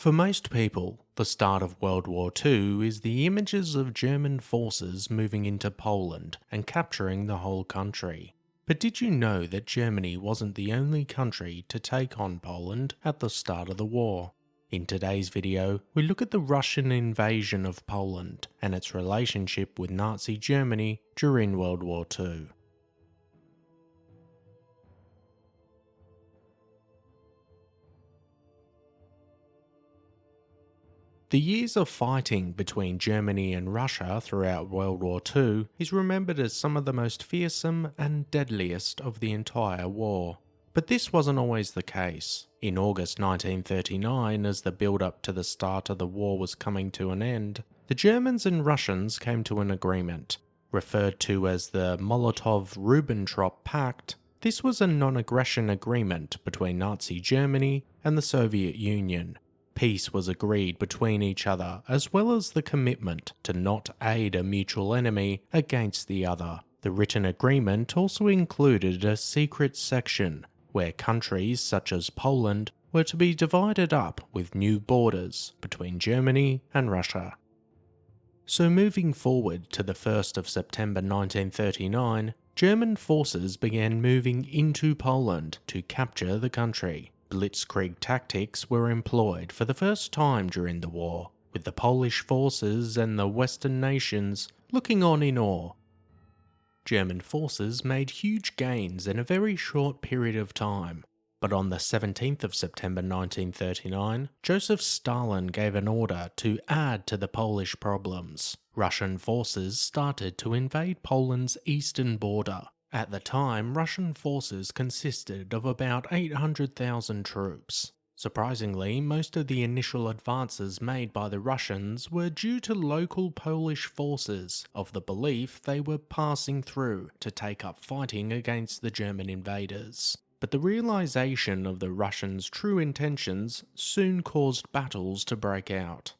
For most people, the start of World War II is the images of German forces moving into Poland and capturing the whole country. But did you know that Germany wasn't the only country to take on Poland at the start of the war? In today's video, we look at the Russian invasion of Poland and its relationship with Nazi Germany during World War II. The years of fighting between Germany and Russia throughout World War II is remembered as some of the most fearsome and deadliest of the entire war. But this wasn't always the case. In August 1939, as the build-up to the start of the war was coming to an end, the Germans and Russians came to an agreement. Referred to as the Molotov-Ribbentrop Pact, this was a non-aggression agreement between Nazi Germany and the Soviet Union. Peace was agreed between each other, as well as the commitment to not aid a mutual enemy against the other. The written agreement also included a secret section where countries such as Poland were to be divided up with new borders between Germany and Russia. So moving forward to the 1st of September 1939, German forces began moving into Poland to capture the country. Blitzkrieg tactics were employed for the first time during the war, with the Polish forces and the Western nations looking on in awe. German forces made huge gains in a very short period of time, but on the 17th of September 1939, Joseph Stalin gave an order to add to the Polish problems. Russian forces started to invade Poland's eastern border. At the time, Russian forces consisted of about 800,000 troops. Surprisingly, most of the initial advances made by the Russians were due to local Polish forces of the belief they were passing through to take up fighting against the German invaders. But the realization of the Russians' true intentions soon caused battles to break out.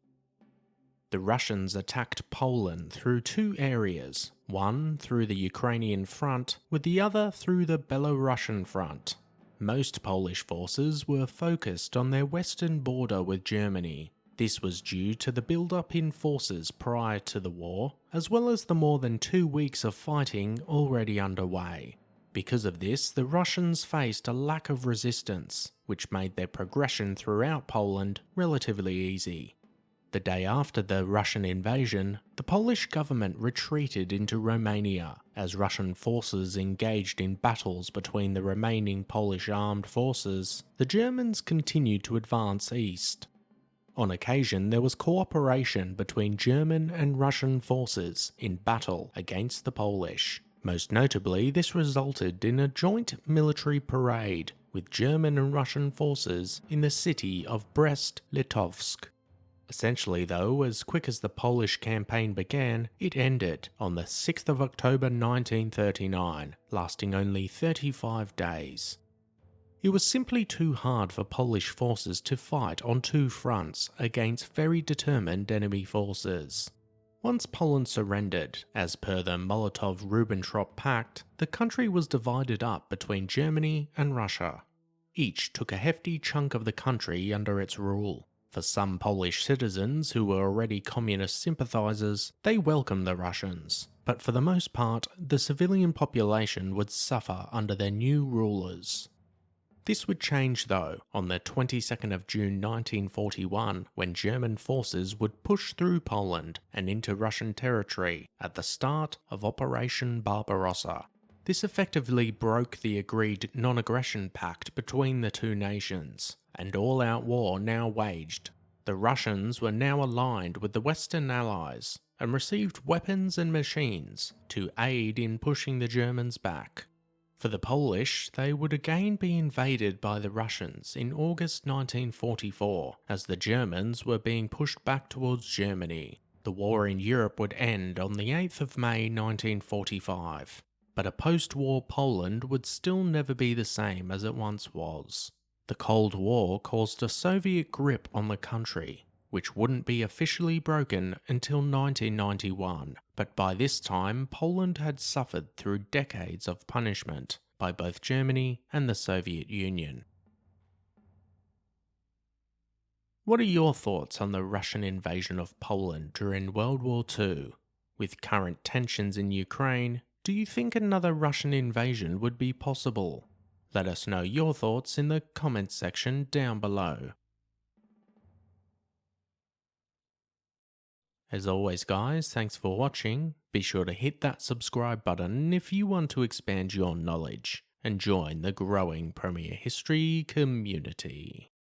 The Russians attacked Poland through two areas, one through the Ukrainian front, with the other through the Belarusian front. Most Polish forces were focused on their western border with Germany. This was due to the build-up in forces prior to the war, as well as the more than 2 weeks of fighting already underway. Because of this, the Russians faced a lack of resistance, which made their progression throughout Poland relatively easy. The day after the Russian invasion, the Polish government retreated into Romania as Russian forces engaged in battles between the remaining Polish armed forces. The Germans continued to advance east. On occasion, there was cooperation between German and Russian forces in battle against the Polish. Most notably, this resulted in a joint military parade with German and Russian forces in the city of Brest-Litovsk. Essentially though, as quick as the Polish campaign began, it ended on the 6th of October 1939, lasting only 35 days. It was simply too hard for Polish forces to fight on two fronts against very determined enemy forces. Once Poland surrendered, as per the Molotov-Ribbentrop Pact, the country was divided up between Germany and Russia. Each took a hefty chunk of the country under its rule. For some Polish citizens who were already communist sympathizers, they welcomed the Russians, but for the most part, the civilian population would suffer under their new rulers. This would change though on the 22nd of June 1941, when German forces would push through Poland and into Russian territory at the start of Operation Barbarossa. This effectively broke the agreed non-aggression pact between the two nations, and all-out war now waged. The Russians were now aligned with the Western Allies and received weapons and machines to aid in pushing the Germans back. For the Polish, they would again be invaded by the Russians in August 1944, as the Germans were being pushed back towards Germany. The war in Europe would end on the 8th of May 1945. But a post-war Poland would still never be the same as it once was. The Cold War caused a Soviet grip on the country, which wouldn't be officially broken until 1991, but by this time Poland had suffered through decades of punishment by both Germany and the Soviet Union. What are your thoughts on the Russian invasion of Poland during World War II? With current tensions in Ukraine, do you think another Russian invasion would be possible? Let us know your thoughts in the comments section down below. As always guys, thanks for watching. Be sure to hit that subscribe button if you want to expand your knowledge and join the growing Premier History community.